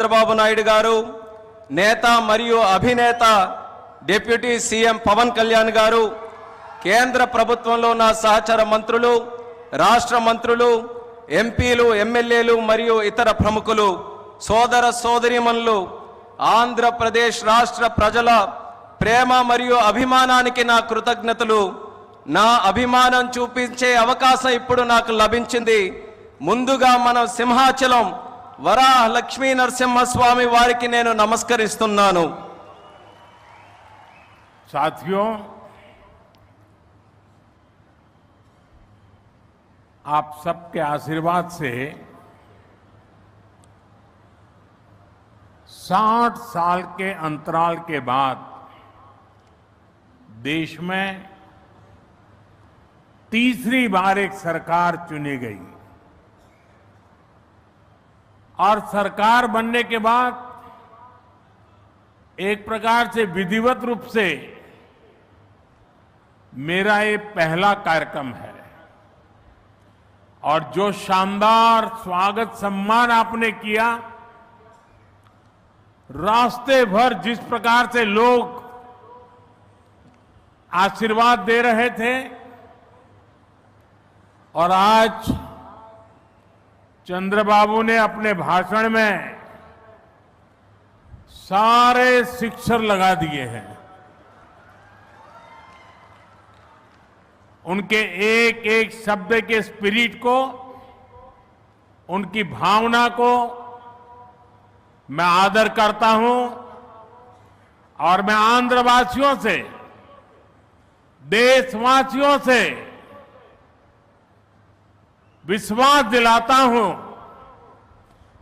చంద్రబాబు నాయుడు గారు, నేత మరియు అభినేత డిప్యూటీ సీఎం పవన్ కళ్యాణ్ గారు, కేంద్ర ప్రభుత్వంలో నా సహచర మంత్రులు, రాష్ట్ర మంత్రులు, ఎంపీలు, ఎమ్మెల్యేలు మరియు ఇతర ప్రముఖులు, సోదర సోదరీమణులు, ఆంధ్రప్రదేశ్ రాష్ట్ర ప్రజల ప్రేమ మరియు అభిమానానికి నా కృతజ్ఞతలు. నా అభిమానం చూపించే అవకాశం ఇప్పుడు నాకు లభించింది. ముందుగా మనం సింహాచలం వరాహ లక్ష్మీ నరసింహస్వామి వారికి నేను నమస్కరిస్తున్నాను. साथियों, आप सबके आशीर्वाद से 60 साल के अंतराल के बाद देश में तीसरी बार एक सरकार चुनी गई और सरकार बनने के बाद एक प्रकार से विधिवत रूप से मेरा ये पहला कार्यक्रम है और जो शानदार स्वागत सम्मान आपने किया, रास्ते भर जिस प्रकार से लोग आशीर्वाद दे रहे थे और आज चंद्रबाबू ने अपने भाषण में सारे शिक्षक लगा दिए हैं। उनके एक एक शब्द के स्पिरिट को, उनकी भावना को मैं आदर करता हूं और मैं आंध्रवासियों से, देशवासियों से विश्वास दिलाता हूं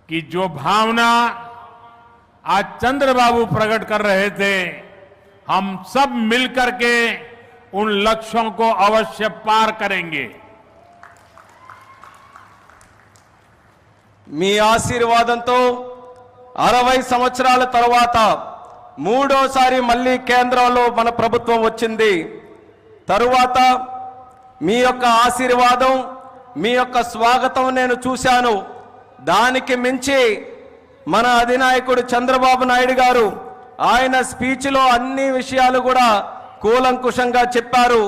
कि जो भावना आज चंद्रबाबू प्रकट कर रहे थे, हम सब मिलकर के उन लक्ष्यों को अवश्य पार करेंगे। మీ ఆశీర్వాదంతో 60 సంవత్సరాల తర్వాత మూడోసారి మళ్ళీ కేంద్రంలో మన ప్రభుత్వం వచ్చింది. తరువాత మీ యొక్క ఆశీర్వాదం, మీ యొక్క స్వాగతం నేను చూశాను. దానికి మించి మన అధినాయకుడు చంద్రబాబు నాయుడు గారు ఆయన స్పీచ్లో అన్ని విషయాలు కూడా కూలంకుషంగా చెప్పారు.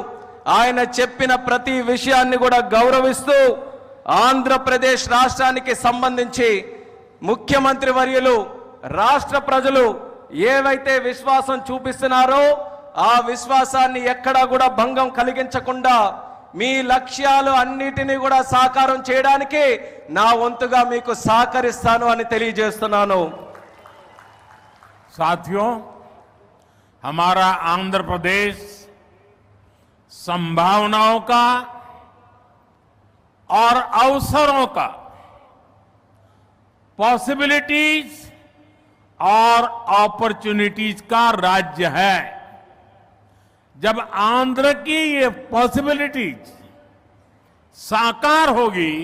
ఆయన చెప్పిన ప్రతి విషయాన్ని కూడా గౌరవిస్తూ ఆంధ్రప్రదేశ్ రాష్ట్రానికి సంబంధించి ముఖ్యమంత్రి వర్యులు, రాష్ట్ర ప్రజలు ఏవైతే విశ్వాసం చూపిస్తున్నారో ఆ విశ్వాసాన్ని ఎక్కడా కూడా భంగం కలిగించకుండా మీ లక్ష్యాలు అన్నిటినీ కూడా సాకారం చేయడానికి నా వంతుగా మీకు సహకరిస్తాను అని తెలియజేస్తున్నాను. साथियों, हमारा आंध्र प्रदेश संभावनाओं का और अवसरों का, पॉसिबिलिटीज और अपॉर्चुनिटीज का राज्य है। जब आंध्र की ये पॉसिबिलिटीज साकार होगी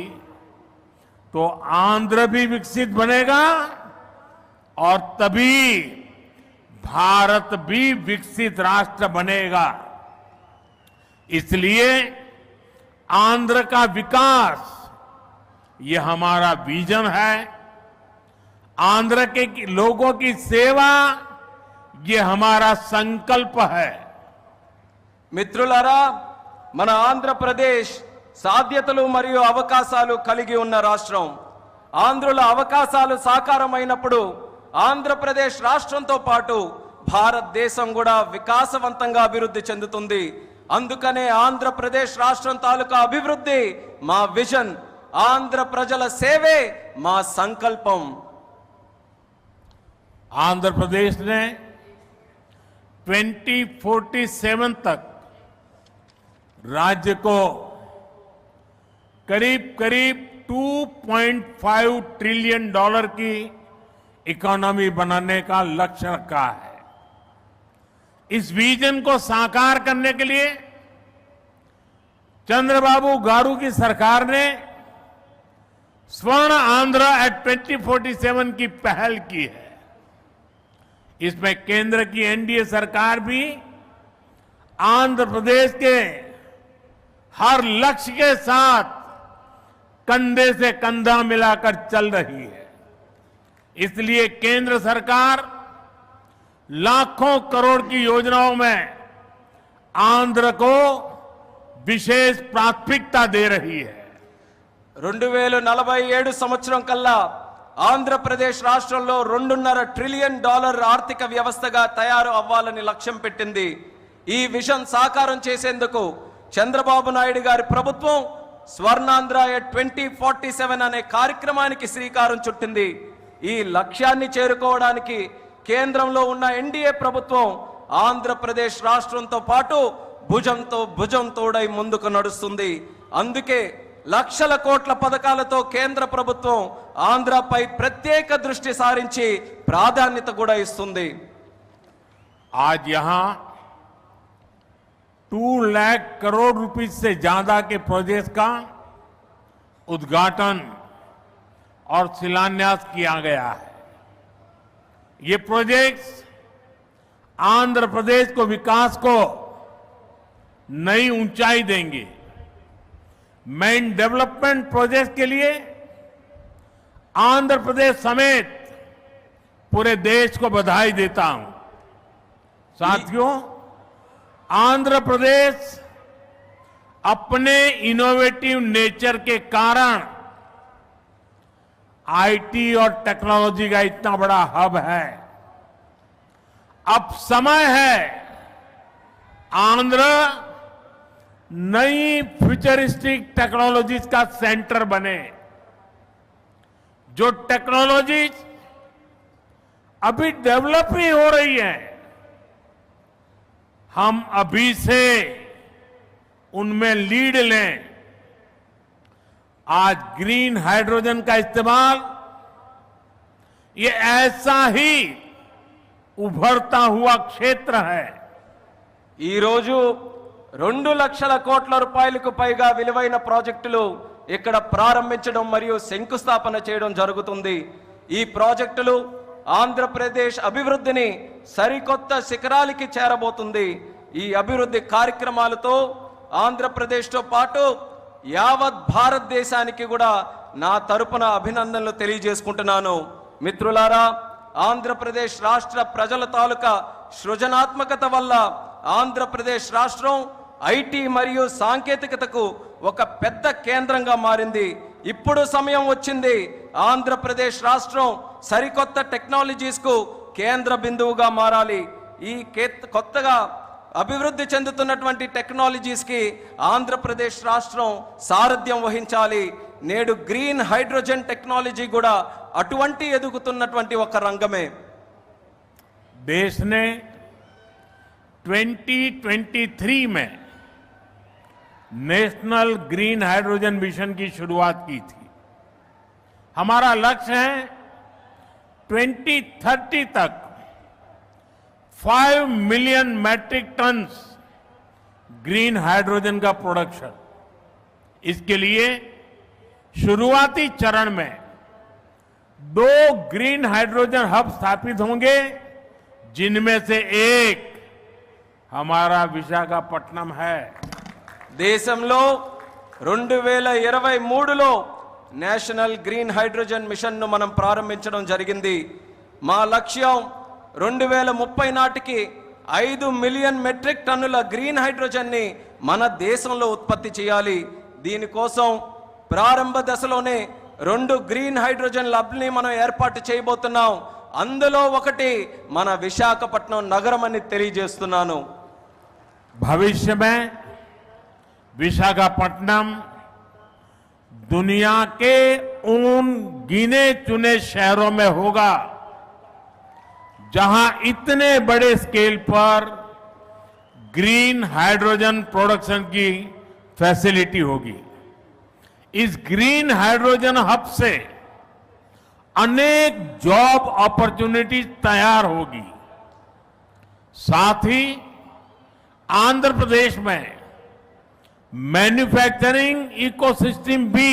तो आंध्र भी विकसित बनेगा और तभी भारत भी विकसित राष्ट्र बनेगा। इसलिए आंध्र का विकास ये हमारा विजन है। आंध्र के लोगों की सेवा ये हमारा संकल्प है। మిత్రులారా, మన ఆంధ్రప్రదేశ్ సాధ్యతలు మరియు అవకాశాలు కలిగి ఉన్న రాష్ట్రం. ఆంధ్రుల అవకాశాలు సాకారమైనప్పుడు ఆంధ్రప్రదేశ్ రాష్ట్రంతో పాటు భారతదేశం కూడా వికాసవంతంగా అభివృద్ధి చెందుతుంది. అందుకనే ఆంధ్రప్రదేశ్ రాష్ట్రం తాలూకా అభివృద్ధి మా విజన్, ఆంధ్ర ప్రజల సేవే మా సంకల్పం. आंध्र प्रदेश ने 2047 तक राज्य को करीब करीब $2.5 ट्रिलियन की इकोनॉमी बनाने का लक्ष्य रखा है। इस विजन को साकार करने के लिए चंद्रबाबू गारू की सरकार ने स्वर्ण आंध्र एट 2047 की पहल की है। इसमें केंद्र की एनडीए सरकार भी आंध्र प्रदेश के हर लक्ष्य के साथ कंधे से कंधा मिलाकर चल रही है। इसलिए केंद्र सरकार लाखों करोड़ की योजनाओं में आंध्र को विशेष प्राथमिकता दे रही है। 2047 సంవత్సరం కల్లా ఆంధ్రప్రదేశ్ రాష్ట్రంలో $2.5 ట్రిలియన్ ఆర్థిక వ్యవస్థగా తయారు అవ్వాలని లక్ష్యం పెట్టింది. ఈ విజన్ సాకారం చేసేందుకు చంద్రబాబు నాయుడు గారి ప్రభుత్వం స్వర్ణాంధ్ర 2047 అనే కార్యక్రమానికి శ్రీకారం చుట్టింది. ఈ లక్ష్యాన్ని చేరుకోవడానికి కేంద్రంలో ఉన్న ఎన్డీఏ ప్రభుత్వం ఆంధ్రప్రదేశ్ రాష్ట్రంతో పాటు భుజంతో భుజం తోడై ముందుకు నడుస్తుంది. అందుకే లక్షల కోట్ల పథకాలతో కేంద్ర ప్రభుత్వం ఆంధ్రపై ప్రత్యేక దృష్టి సారించి ప్రాధాన్యత కూడా ఇస్తుంది. आज यहां 2 लाख करोड़ रुपए से ज्यादा के प्रोजेक्ट का उद्घाटन और शिलान्यास किया गया है। ये प्रोजेक्ट्स आंध्र प्रदेश को विकास को नई ऊंचाई देंगे। मैं इन डेवलपमेंट प्रोजेक्ट के लिए आंध्र प्रदेश समेत पूरे देश को बधाई देता हूं। साथियों, आंध्र प्रदेश अपने इनोवेटिव नेचर के कारण आईटी और टेक्नोलॉजी का इतना बड़ा हब है। अब समय है आंध्र नई फ्यूचरिस्टिक टेक्नोलॉजीज का सेंटर बने। जो टेक्नोलॉजीज अभी डेवलप ही हो रही है, हम अभी से उनमें लीड लें। आज ग्रीन हाइड्रोजन का इस्तेमाल ये ऐसा ही उभरता हुआ क्षेत्र है। ఈ రోజు 2 లక్షల కోట్ల రూపాయలకు పైగా విలువైన ప్రాజెక్టులు ఇక్కడ ప్రారంభించడం మరియు శంకుస్థాపన చేయడం జరుగుతుంది. ఈ ప్రాజెక్టులు ఆంధ్రప్రదేశ్ అభివృద్ధిని సరికొత్త శిఖరాలకి చేరబోతుంది. ఈ అభివృద్ధి కార్యక్రమాలతో ఆంధ్రప్రదేశ్తో పాటు యావత్ భారతదేశానికి కూడా నా తరపున అభినందనలు తెలియజేసుకుంటున్నాను. మిత్రులారా, ఆంధ్రప్రదేశ్ రాష్ట్ర ప్రజల తాలూకా సృజనాత్మకత వల్ల ఆంధ్రప్రదేశ్ రాష్ట్రం ఐటీ మరియు సాంకేతికతకు ఒక పెద్ద కేంద్రంగా మారింది. ఇప్పుడు సమయం వచ్చింది ఆంధ్రప్రదేశ్ రాష్ట్రం సరికొత్త టెక్నాలజీస్ కు కేంద్ర బిందువుగా మారాలి. ఈ కొత్తగా అభివృద్ధి చెందుతున్నటువంటి టెక్నాలజీస్ కి ఆంధ్రప్రదేశ్ రాష్ట్రం సారథ్యం వహించాలి. నేడు గ్రీన్ హైడ్రోజన్ టెక్నాలజీ కూడా అటువంటి ఎదుగుతున్నటువంటి ఒక రంగమే. देश ने 2023 में नेशनल ग्रीन हाइड्रोजन मिशन की शुरुआत की थी। हमारा लक्ष्य है 2030 तक 5 million metric tons green hydrogen का प्रोडक्शन। इसके लिए शुरुआती चरण में 2 ग्रीन हाइड्रोजन हब स्थापित होंगे, जिनमें से एक हमारा विशाखापट्टनम है। దేశంలో 2023లో నేషనల్ గ్రీన్ హైడ్రోజన్ మిషన్ ను మనం ప్రారంభించడం జరిగింది. మా లక్ష్యం 2030 నాటికి 5 మిలియన్ మెట్రిక్ టన్నుల గ్రీన్ హైడ్రోజన్ ని మన దేశంలో ఉత్పత్తి చేయాలి. దీనికోసం ప్రారంభ దశలోనే 2 గ్రీన్ హైడ్రోజన్ ల్యాబ్‌ని మనం ఏర్పాటు చేయబోతున్నాం. అందులో ఒకటి మన విశాఖపట్నం నగరం అని తెలియజేస్తున్నాను. भविष्य में विशाखापट्टनम दुनिया के उन गिने चुने शहरों में होगा जहां इतने बड़े स्केल पर ग्रीन हाइड्रोजन प्रोडक्शन की फैसिलिटी होगी। इस ग्रीन हाइड्रोजन हब से अनेक जॉब अपॉर्चुनिटीज तैयार होगी। साथ ही आंध्र प्रदेश में मैन्युफैक्चरिंग इकोसिस्टम भी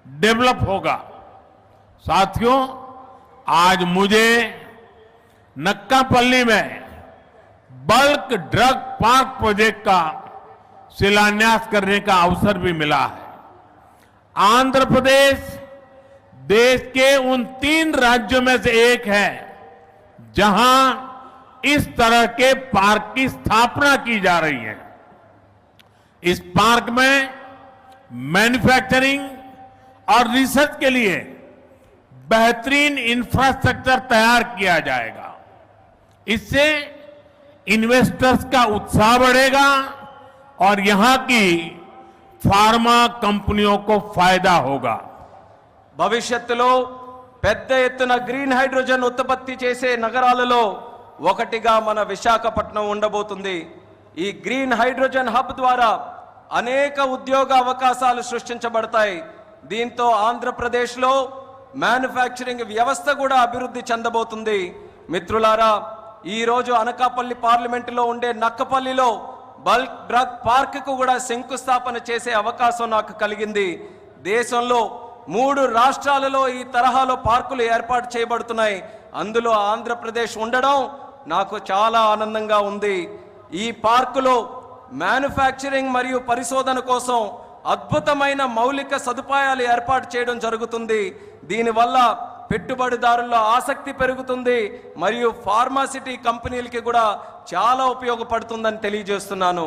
डेवलप होगा। साथियों, आज मुझे नक्कापल्ली में बल्क ड्रग पार्क प्रोजेक्ट का शिलान्यास करने का अवसर भी मिला है। आंध्र प्रदेश देश के उन 3 राज्यों में से एक है जहां इस तरह के पार्क की स्थापना की जा रही है। इस पार्क में मैन्युफैक्चरिंग और रिसर्च के लिए बेहतरीन इंफ्रास्ट्रक्चर तैयार किया जाएगा। इससे इन्वेस्टर्स का उत्साह बढ़ेगा और यहां की फार्मा कंपनियों को फायदा होगा। భవిష్యత్తులో పెద్ద ఎత్తున గ్రీన్ హైడ్రోజన్ ఉత్పత్తి చేసే నగరాలలో ఒకటిగా మన విశాఖపట్నం ఉండబోతుంది। ఈ గ్రీన్ హైడ్రోజన్ హబ్ ద్వారా అనేక ఉద్యోగ అవకాశాలు సృష్టించబడతాయి। దీంతో ఆంధ్రప్రదేశ్లో మ్యానుఫ్యాక్చరింగ్ వ్యవస్థ కూడా అభివృద్ధి చెందబోతుంది। మిత్రులారా, ఈ రోజు అనకాపల్లి పార్లమెంటులో ఉండే నక్కపల్లిలో బల్క్ డ్రగ్ పార్క్ కు కూడా శంకుస్థాపన చేసే అవకాశం నాకు కలిగింది। దేశంలో 3 రాష్ట్రాలలో ఈ తరహాలో పార్కులు ఏర్పాటు చేయబడుతున్నాయి। అందులో ఆంధ్రప్రదేశ్ ఉండడం నాకు చాలా ఆనందంగా ఉంది। ఈ పార్కులో మ్యానుఫ్యాక్చరింగ్ మరియు పరిశోధన కోసం అద్భుతమైన మౌలిక సదుపాయాలు ఏర్పాటు చేయడం జరుగుతుంది। దీనివల్ల పెట్టుబడిదారుల్లో ఆసక్తి పెరుగుతుంది మరియు ఫార్మాసిటీ కంపెనీలకి కూడా చాలా ఉపయోగపడుతుందని తెలియజేస్తున్నాను।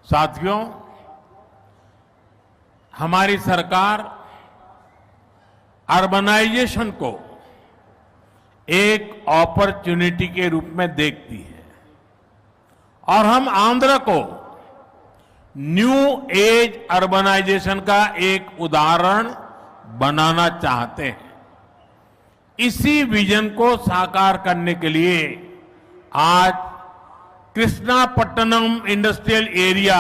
साथियों, हमारी सरकार अर्बनाइजेशन को एक अपॉर्चुनिटी के रूप में देखती है और हम आंध्र को न्यू एज अर्बनाइजेशन का एक उदाहरण बनाना चाहते हैं। इसी विजन को साकार करने के लिए आज कृष्णापट्टनम इंडस्ट्रियल एरिया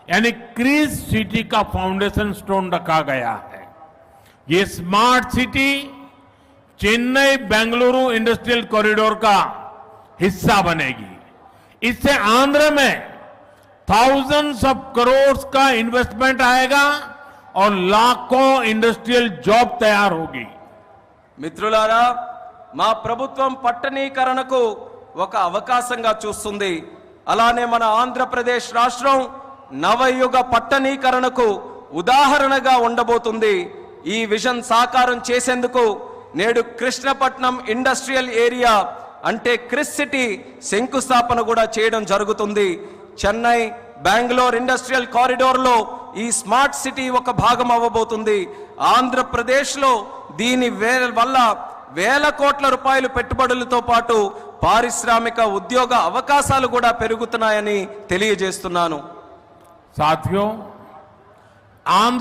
यानी क्रीज सिटी का फाउंडेशन स्टोन रखा गया है। ये smart city Chennai Bengaluru industrial corridor का हिस्सा बनेगी। इससे आंध्र में thousands ऑफ करोड़ का इन्वेस्टमेंट आएगा और लाखों इंडस्ट्रियल जॉब तैयार होगी। మిత్రులారా, మా ప్రభుత్వం పట్టణీకరణకు ఒక అవకాశంగా చూస్తుంది। అలానే మన ఆంధ్రప్రదేశ్ రాష్ట్రం నవయుగ పట్టణీకరణకు ఉదాహరణగా ఉండబోతుంది। ఈ విజన్ సాకారం చేసేందుకు నేడు కృష్ణపట్నం ఇండస్ట్రియల్ ఏరియా అంటే క్రిస్ సిటీ శంకుస్థాపన కూడా చేయడం జరుగుతుంది। చెన్నై బెంగళూరు ఇండస్ట్రియల్ కారిడోర్లో ఈ స్మార్ట్ సిటీ ఒక భాగం అవ్వబోతుంది। ఆంధ్రప్రదేశ్లో దీని వల్ల వేల కోట్ల రూపాయలు పెట్టుబడులతో పాటు పారిశ్రామిక ఉద్యోగ అవకాశాలు కూడా పెరుగుతున్నాయని తెలియజేస్తున్నాను। साथियों, आंध्र